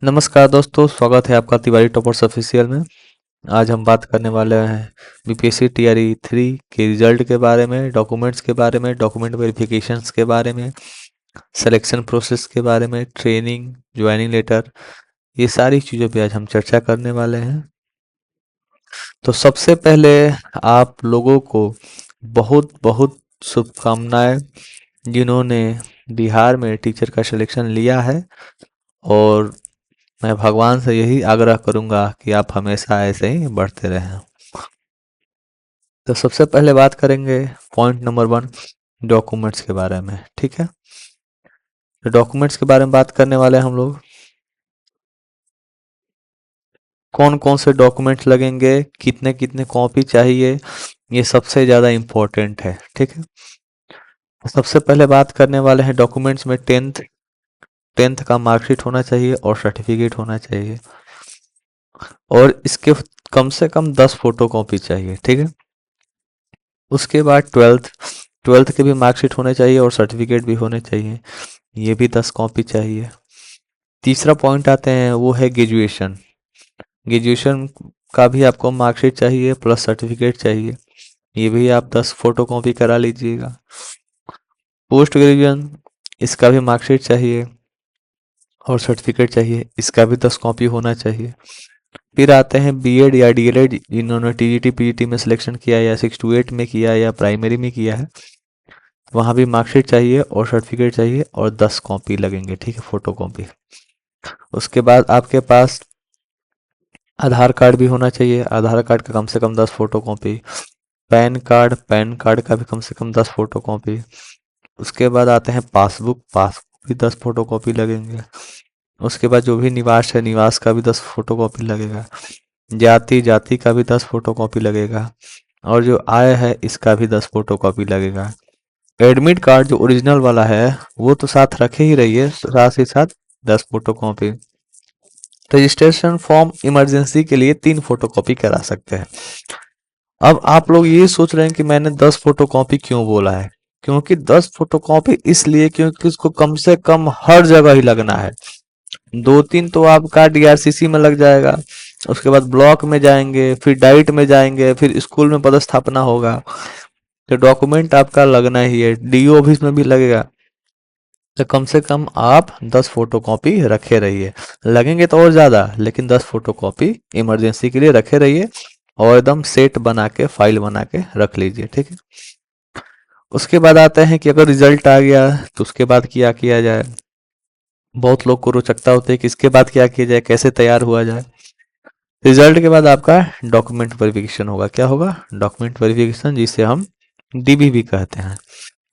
नमस्कार दोस्तों, स्वागत है आपका तिवारी टॉपर्स ऑफिशियल में। आज हम बात करने वाले हैं बीपीएससी टीआरई 3 के रिजल्ट के बारे में, डॉक्यूमेंट्स के बारे में, डॉक्यूमेंट वेरिफिकेशंस के बारे में, सिलेक्शन प्रोसेस के बारे में, ट्रेनिंग, ज्वाइनिंग लेटर, ये सारी चीज़ों पे आज हम चर्चा करने वाले हैं। तो सबसे पहले आप लोगों को बहुत बहुत शुभकामनाएं, जिन्होंने बिहार में टीचर का सिलेक्शन लिया है। और मैं भगवान से यही आग्रह करूंगा कि आप हमेशा ऐसे ही बढ़ते रहें। तो सबसे पहले बात करेंगे पॉइंट नंबर 1, डॉक्यूमेंट्स के बारे में। ठीक है, तो डॉक्यूमेंट्स के बारे में बात करने वाले हैं हम लोग। कौन कौन से डॉक्यूमेंट्स लगेंगे, कितने कितने कॉपी चाहिए, ये सबसे ज़्यादा इम्पोर्टेंट है। ठीक है, तो सबसे पहले बात करने वाले हैं डॉक्यूमेंट्स में टेंथ का मार्कशीट होना चाहिए और सर्टिफिकेट होना चाहिए, और इसके कम से कम 10 फोटो कॉपी चाहिए। ठीक है, उसके बाद ट्वेल्थ के भी मार्कशीट होने चाहिए और सर्टिफिकेट भी होने चाहिए, ये भी 10 कॉपी चाहिए। तीसरा पॉइंट आते हैं, वो है ग्रेजुएशन। ग्रेजुएशन का भी आपको मार्कशीट चाहिए प्लस सर्टिफिकेट चाहिए, ये भी आप 10 फोटो कॉपी करा लीजिएगा। पोस्ट ग्रेजुएशन, इसका भी मार्कशीट चाहिए और सर्टिफिकेट चाहिए, इसका भी 10 कॉपी होना चाहिए। फिर आते हैं बीएड या डीएलएड, जिन्होंने टीजीटी पीजीटी में सिलेक्शन किया या 6 to 8 में किया या प्राइमरी में किया है, वहाँ भी मार्कशीट चाहिए और सर्टिफिकेट चाहिए और 10 कॉपी लगेंगे। ठीक है, फोटो कॉपी। उसके बाद आपके पास आधार कार्ड भी होना चाहिए, आधार कार्ड का कम से कम 10 फोटो कॉपी। पैन कार्ड का भी कम से कम 10 फोटो कॉपी। उसके बाद आते हैं पासबुक भी 10 फोटो कॉपी लगेंगे। उसके बाद जो भी निवास है, निवास का भी 10 फोटो कॉपी लगेगा। जाति का भी 10 फोटो कॉपी लगेगा, और जो आय है इसका भी 10 फोटो कॉपी लगेगा। एडमिट कार्ड जो ओरिजिनल वाला है वो तो साथ रखे ही रहिए, साथ ही साथ 10 photo copy. Registration form emergency के लिए 3 फोटो कॉपी करा सकते हैं। अब आप लोग ये सोच रहे हैं कि मैंने 10 फोटो कॉपी क्यों बोला है, क्योंकि 10 फोटो कॉपी इसलिए क्योंकि उसको कम से कम हर जगह ही लगना है। 2-3 तो आपका डीआरसीसी में लग जाएगा, उसके बाद ब्लॉक में जाएंगे, फिर डाइट में जाएंगे, फिर स्कूल में पदस्थापना होगा, तो डॉक्यूमेंट आपका लगना ही है। डीओ ऑफिस में भी लगेगा, तो कम से कम आप 10 फोटो कॉपी रखे रहिए। लगेंगे तो और ज़्यादा, लेकिन 10 फोटो कॉपी इमरजेंसी के लिए रखे रहिए, और एकदम सेट बना के फाइल बना के रख लीजिए। ठीक है, उसके बाद आते हैं कि अगर रिजल्ट आ गया तो उसके बाद क्या किया जाए। बहुत लोग को रोचकता होती है कि इसके बाद क्या किया जाए, कैसे तैयार हुआ जाए। रिजल्ट के बाद आपका डॉक्यूमेंट वेरिफिकेशन होगा। क्या होगा? डॉक्यूमेंट वेरिफिकेशन, जिसे हम डीबी भी कहते हैं।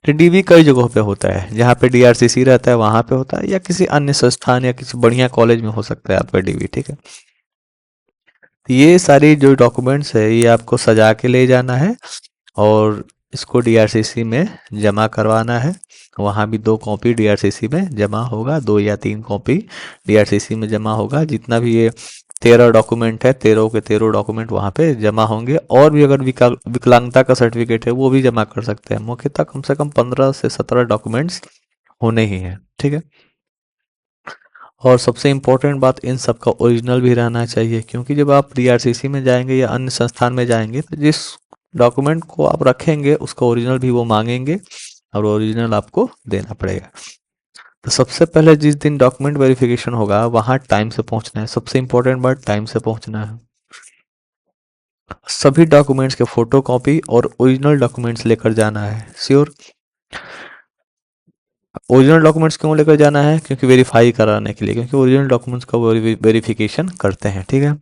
तो डीबी कई जगहों पे होता है, जहाँ पे डीआरसीसी रहता है वहाँ पे होता है, या किसी अन्य संस्थान या किसी बढ़िया कॉलेज में हो सकता है आपका डीबी। ठीक है, तो ये सारी जो डॉक्यूमेंट्स है ये आपको सजा के ले जाना है और इसको डीआरसीसी में जमा करवाना है। वहाँ भी 2 कॉपी डीआरसीसी में जमा होगा, 2 या 3 कॉपी डीआरसीसी में जमा होगा। जितना भी ये 13 डॉक्यूमेंट है, 13 के 13 डॉक्यूमेंट वहाँ पे जमा होंगे। और भी अगर विकलांगता का सर्टिफिकेट है वो भी जमा कर सकते हैं। मुख्यतः कम से कम 15 से 17 डॉक्यूमेंट्स होने ही हैं। ठीक है, और सबसे इम्पोर्टेंट बात, इन सब का ओरिजिनल भी रहना चाहिए, क्योंकि जब आप डीआरसीसी में जाएंगे या अन्य संस्थान में जाएंगे तो जिस डॉक्यूमेंट को आप रखेंगे उसका ओरिजिनल भी वो मांगेंगे, और ओरिजिनल आपको देना पड़ेगा। तो सबसे पहले जिस दिन डॉक्यूमेंट वेरिफिकेशन होगा वहाँ टाइम से पहुँचना है। सबसे इम्पोर्टेंट बात, टाइम से पहुँचना है। सभी डॉक्यूमेंट्स के फोटो कॉपी और ओरिजिनल डॉक्यूमेंट्स लेकर जाना है। श्योर, ओरिजिनल डॉक्यूमेंट्स क्यों लेकर जाना है? क्योंकि वेरीफाई कराने के लिए, क्योंकि ओरिजिनल डॉक्यूमेंट्स का वेरिफिकेशन करते हैं। ठीक है,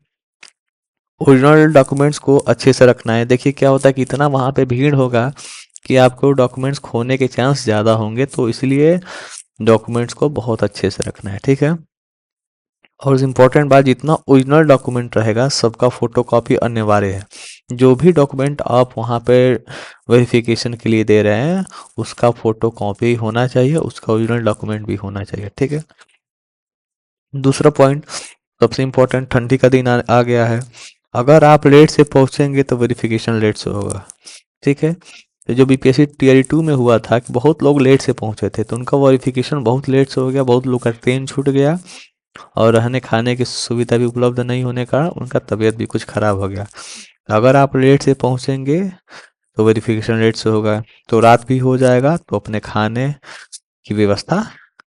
ओरिजिनल डॉक्यूमेंट्स को अच्छे से रखना है। देखिए क्या होता है कि इतना वहाँ पे भीड़ होगा कि आपको डॉक्यूमेंट्स खोने के चांस ज़्यादा होंगे, तो इसलिए डॉक्यूमेंट्स को बहुत अच्छे से रखना है। ठीक है, और इम्पोर्टेंट बात, जितना ओरिजिनल डॉक्यूमेंट रहेगा सबका फोटोकॉपी अनिवार्य है। जो भी डॉक्यूमेंट आप वहाँ पे वेरिफिकेशन के लिए दे रहे हैं उसका फोटोकॉपी होना चाहिए, उसका ओरिजिनल डॉक्यूमेंट भी होना चाहिए। ठीक है, दूसरा पॉइंट सबसे इम्पोर्टेंट, ठंडी का दिन आ गया है। अगर आप लेट से पहुंचेंगे तो वेरिफिकेशन लेट से होगा। ठीक है, तो जो बीपीएससी टीआरई 2 में हुआ था कि बहुत लोग लेट से पहुंचे थे, तो उनका वेरिफिकेशन बहुत लेट से हो गया, बहुत लोग का ट्रेन छूट गया, और रहने खाने की सुविधा भी उपलब्ध नहीं होने का उनका तबीयत भी कुछ खराब हो गया। अगर आप लेट से पहुंचेंगे तो वेरिफिकेशन लेट से होगा, तो रात भी हो जाएगा, तो अपने खाने की व्यवस्था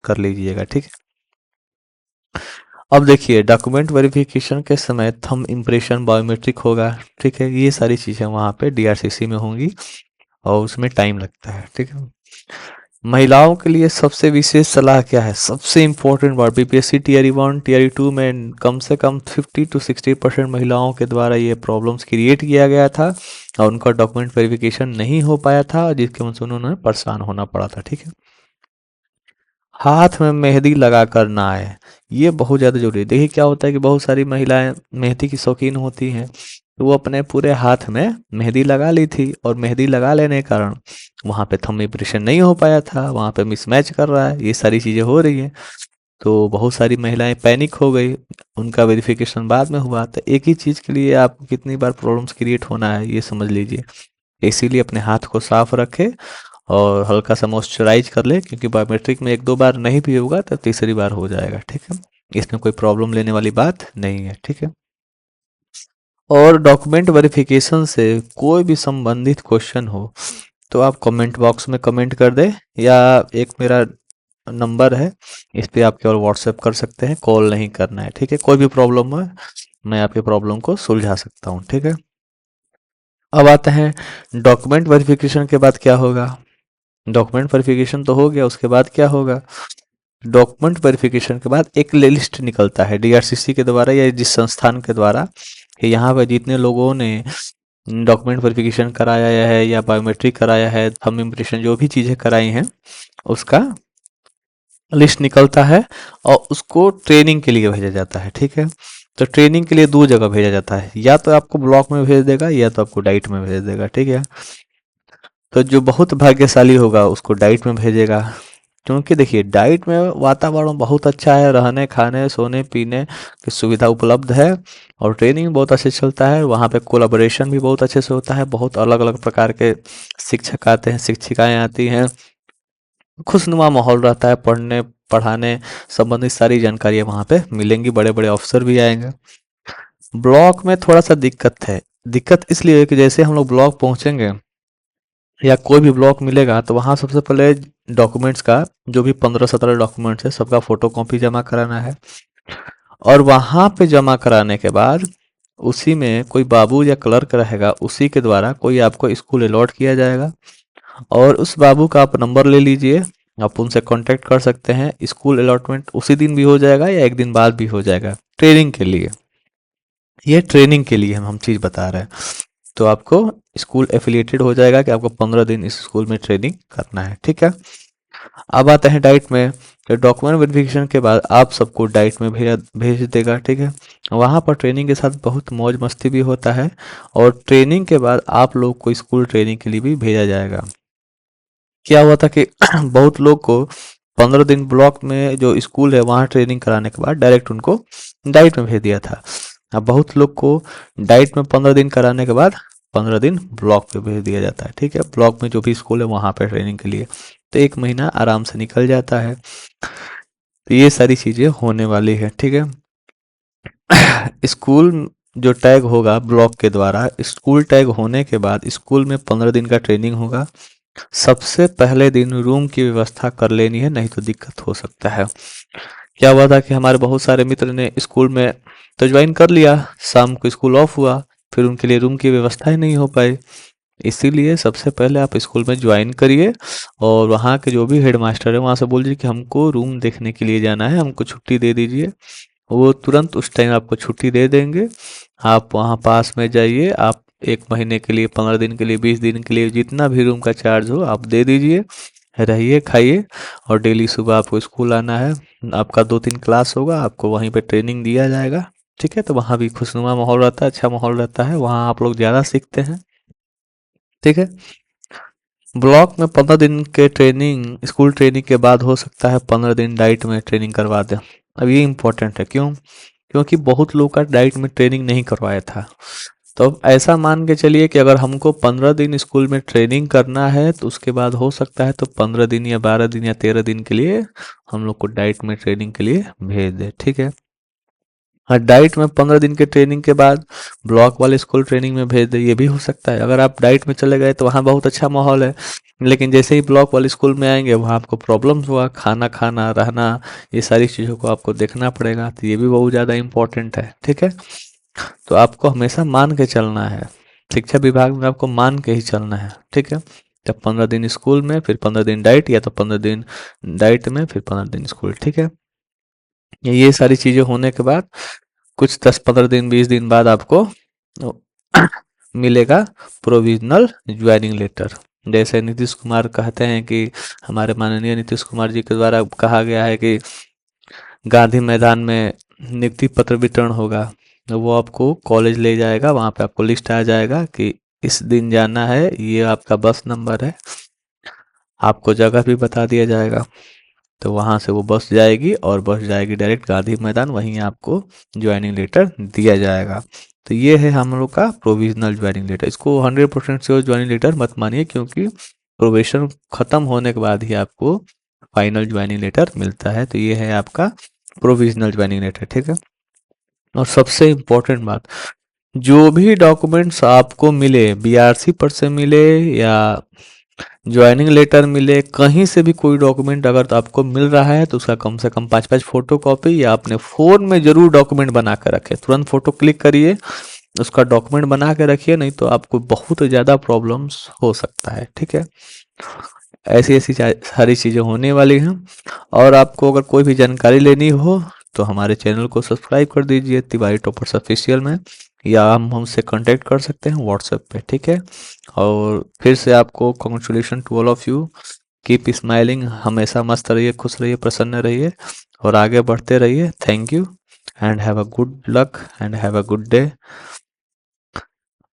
कर लीजिएगा, ठीक है। अब देखिए डॉक्यूमेंट वेरिफिकेशन के समय थंब इम्प्रेशन बायोमेट्रिक होगा, ठीक है। ये सारी चीज़ें वहाँ पे डीआरसीसी में होंगी और उसमें टाइम लगता है, ठीक है। महिलाओं के लिए सबसे विशेष सलाह क्या है, सबसे इम्पोर्टेंट बात, बीपीएससी टीआरई 1 टीआरई 2 में कम से कम 50 to 60% महिलाओं के द्वारा ये प्रॉब्लम्स क्रिएट किया गया था और उनका डॉक्यूमेंट वेरिफिकेशन नहीं हो पाया था, जिसके वजह से उन्होंने परेशान होना पड़ा था, ठीक है। हाथ में मेहंदी लगा कर ना आए, ये बहुत ज़्यादा जरूरी है। देखिए क्या होता है कि बहुत सारी महिलाएं मेहंदी की शौकीन होती हैं, तो वो अपने पूरे हाथ में मेहंदी लगा ली थी और मेहंदी लगा लेने के कारण वहाँ पे थंब इम्प्रेशन नहीं हो पाया था, वहाँ पे मिसमैच कर रहा है, ये सारी चीज़ें हो रही हैं। तो बहुत सारी महिलाएं पैनिक हो गई, उनका वेरिफिकेशन बाद में हुआ। तो एक ही चीज़ के लिए आपको कितनी बार प्रॉब्लम्स क्रिएट होना है, ये समझ लीजिए। इसीलिए अपने हाथ को साफ रखें और हल्का सा मॉइस्चराइज कर ले, क्योंकि बायोमेट्रिक में 1-2 बार नहीं भी होगा तो तीसरी बार हो जाएगा, ठीक है। इसमें कोई प्रॉब्लम लेने वाली बात नहीं है, ठीक है। और डॉक्यूमेंट वेरिफिकेशन से कोई भी संबंधित क्वेश्चन हो तो आप कमेंट बॉक्स में कमेंट कर दें, या एक मेरा नंबर है, इस पे आप केवल व्हाट्सएप कर सकते हैं, कॉल नहीं करना है, ठीक है। कोई भी प्रॉब्लम है मैं आपके प्रॉब्लम को सुलझा सकता हूँ, ठीक है। अब आते हैं डॉक्यूमेंट वेरिफिकेशन के बाद क्या होगा। डॉक्यूमेंट वेरिफिकेशन तो हो गया, उसके बाद क्या होगा। डॉक्यूमेंट वेरिफिकेशन के बाद एक लिस्ट निकलता है डीआरसीसी के द्वारा या जिस संस्थान के द्वारा कि यहाँ पर जितने लोगों ने डॉक्यूमेंट वेरिफिकेशन कराया है या बायोमेट्रिक कराया है, थंब इम्प्रेशन जो भी चीज़ें कराई हैं, उसका लिस्ट निकलता है और उसको ट्रेनिंग के लिए भेजा जाता है, ठीक है। तो ट्रेनिंग के लिए 2 जगह भेजा जाता है, या तो आपको ब्लॉक में भेज देगा या तो आपको डाइट में भेज देगा, ठीक है। तो जो बहुत भाग्यशाली होगा उसको डाइट में भेजेगा, क्योंकि देखिए डाइट में वातावरण बहुत अच्छा है, रहने खाने सोने पीने की सुविधा उपलब्ध है और ट्रेनिंग बहुत अच्छे से चलता है। वहाँ पे कोलैबोरेशन भी बहुत अच्छे से होता है, बहुत अलग अलग प्रकार के शिक्षक आते हैं, शिक्षिकाएं आती हैं, खुशनुमा माहौल रहता है, पढ़ने पढ़ाने संबंधित सारी जानकारियाँ वहाँ पे मिलेंगी, बड़े बड़े अफसर भी आएंगे। ब्लॉक में थोड़ा सा दिक्कत है, दिक्कत इसलिए है कि जैसे हम लोग ब्लॉक पहुँचेंगे या कोई भी ब्लॉक मिलेगा तो वहाँ सबसे पहले डॉक्यूमेंट्स का जो भी 15-17 डॉक्यूमेंट्स है सबका फोटो कॉपी जमा कराना है, और वहाँ पे जमा कराने के बाद उसी में कोई बाबू या क्लर्क रहेगा, उसी के द्वारा कोई आपको स्कूल अलॉट किया जाएगा और उस बाबू का आप नंबर ले लीजिए, आप उनसे कांटेक्ट कर सकते हैं। स्कूल अलॉटमेंट उसी दिन भी हो जाएगा या एक दिन बाद भी हो जाएगा, ट्रेनिंग के लिए, ये ट्रेनिंग के लिए हम चीज़ बता रहे हैं। तो आपको स्कूल एफिलिएटेड हो जाएगा कि आपको 15 दिन इस स्कूल में ट्रेनिंग करना है, ठीक है। अब आते हैं डाइट में, तो डॉक्यूमेंट वेरिफिकेशन के बाद आप सबको डाइट में भेज देगा, ठीक है। वहाँ पर ट्रेनिंग के साथ बहुत मौज मस्ती भी होता है और ट्रेनिंग के बाद आप लोग को स्कूल ट्रेनिंग के लिए भी भेजा जाएगा। क्या हुआ था कि बहुत लोग को 15 दिन ब्लॉक में जो स्कूल है वहाँ ट्रेनिंग कराने के बाद डायरेक्ट उनको डाइट में भेज दिया था। अब बहुत लोग को डाइट में 15 दिन कराने के बाद 15 दिन ब्लॉक पे भेज दिया जाता है, ठीक है। ब्लॉक में जो भी स्कूल है वहाँ पे ट्रेनिंग के लिए, तो 1 महीना आराम से निकल जाता है। तो ये सारी चीज़ें होने वाली है, ठीक है। स्कूल जो टैग होगा ब्लॉक के द्वारा, स्कूल टैग होने के बाद स्कूल में 15 दिन का ट्रेनिंग होगा। सबसे पहले दिन रूम की व्यवस्था कर लेनी है, नहीं तो दिक्कत हो सकता है। क्या हुआ था कि हमारे बहुत सारे मित्र ने स्कूल में तो ज्वाइन कर लिया, शाम को स्कूल ऑफ हुआ, फिर उनके लिए रूम की व्यवस्था ही नहीं हो पाई। इसीलिए सबसे पहले आप स्कूल में ज्वाइन करिए और वहाँ के जो भी हेड मास्टर है वहाँ से बोल दीजिए कि हमको रूम देखने के लिए जाना है, हमको छुट्टी दे दीजिए। वो तुरंत उस टाइम आपको छुट्टी दे देंगे। आप वहाँ पास में जाइए, आप 1 महीने के लिए, 15 दिन के लिए, 20 दिन के लिए, जितना भी रूम का चार्ज हो आप दे दीजिए, रहिए खाइए और डेली सुबह आपको स्कूल आना है। आपका 2-3 क्लास होगा, आपको वहीं पे ट्रेनिंग दिया जाएगा, ठीक है। तो वहाँ भी खुशनुमा माहौल रहता है, अच्छा माहौल रहता है, वहाँ आप लोग ज़्यादा सीखते हैं, ठीक है। ब्लॉक में 15 दिन के ट्रेनिंग, स्कूल ट्रेनिंग के बाद हो सकता है 15 दिन डाइट में ट्रेनिंग करवा दें। अब ये इम्पोर्टेंट है, क्यों? क्योंकि बहुत लोग का डाइट में ट्रेनिंग नहीं करवाया था। तो अब ऐसा मान के चलिए कि अगर हमको 15 दिन स्कूल में ट्रेनिंग करना है तो उसके बाद हो सकता है तो 15 दिन या 12 दिन या 13 दिन के लिए हम लोग को डाइट में ट्रेनिंग के लिए भेज दे, ठीक है। हाँ, डाइट में 15 दिन के ट्रेनिंग के बाद ब्लॉक वाले स्कूल ट्रेनिंग में भेज दे, ये भी हो सकता है। अगर आप डाइट में चले गए तो वहाँ बहुत अच्छा माहौल है, लेकिन जैसे ही ब्लॉक वाले स्कूल में आएंगे वहाँ आपको प्रॉब्लम्स हुआ, खाना खाना रहना, ये सारी चीज़ों को आपको देखना पड़ेगा, तो ये भी बहुत ज़्यादा इंपॉर्टेंट है। ठीक है, तो आपको हमेशा मान के चलना है, शिक्षा विभाग में आपको मान के ही चलना है। ठीक है, जब 15 दिन स्कूल में, फिर 15 दिन डाइट, या तो 15 दिन डाइट में फिर 15 दिन स्कूल। ठीक है, ये सारी चीज़ें होने के बाद कुछ 10-15 दिन 20 दिन बाद आपको मिलेगा प्रोविजनल ज्वाइनिंग लेटर। जैसे नीतीश कुमार कहते हैं कि हमारे माननीय नीतीश कुमार जी के द्वारा कहा गया है कि गांधी मैदान में नियुक्ति पत्र वितरण होगा, तो वो आपको कॉलेज ले जाएगा, वहाँ पे आपको लिस्ट आ जाएगा कि इस दिन जाना है, ये आपका बस नंबर है, आपको जगह भी बता दिया जाएगा। तो वहाँ से वो बस जाएगी और बस जाएगी डायरेक्ट गांधी मैदान, वहीं आपको ज्वाइनिंग लेटर दिया जाएगा। तो ये है हम लोग का प्रोविजनल ज्वाइनिंग लेटर। इसको 100% श्योर ज्वाइनिंग लेटर मत मानिए, क्योंकि प्रोबेशन खत्म होने के बाद ही आपको फाइनल ज्वाइनिंग लेटर मिलता है। तो ये है आपका प्रोविजनल ज्वाइनिंग लेटर। ठीक है, और सबसे इम्पोर्टेंट बात, जो भी डॉक्यूमेंट्स आपको मिले, बीआरसी पर से मिले या ज्वाइनिंग लेटर मिले, कहीं से भी कोई डॉक्यूमेंट अगर तो आपको मिल रहा है तो उसका कम से कम 5-5 फोटो कॉपी या अपने फ़ोन में ज़रूर डॉक्यूमेंट बना कर रखें। तुरंत फोटो क्लिक करिए, उसका डॉक्यूमेंट बना के रखिए, नहीं तो आपको बहुत ज़्यादा प्रॉब्लम्स हो सकता है। ठीक है, ऐसी ऐसी सारी चीज़ें होने वाली हैं। और आपको अगर कोई भी जानकारी लेनी हो तो हमारे चैनल को सब्सक्राइब कर दीजिए तिवारी टॉपर्स ऑफिशियल में, या हम हमसे कांटेक्ट कर सकते हैं व्हाट्सएप पे। ठीक है, और फिर से आपको congratulation to all of you, keep smiling, हमेशा मस्त रहिए, खुश रहिए, प्रसन्न रहिए और आगे बढ़ते रहिए। Thank you and have a good luck and have a good day.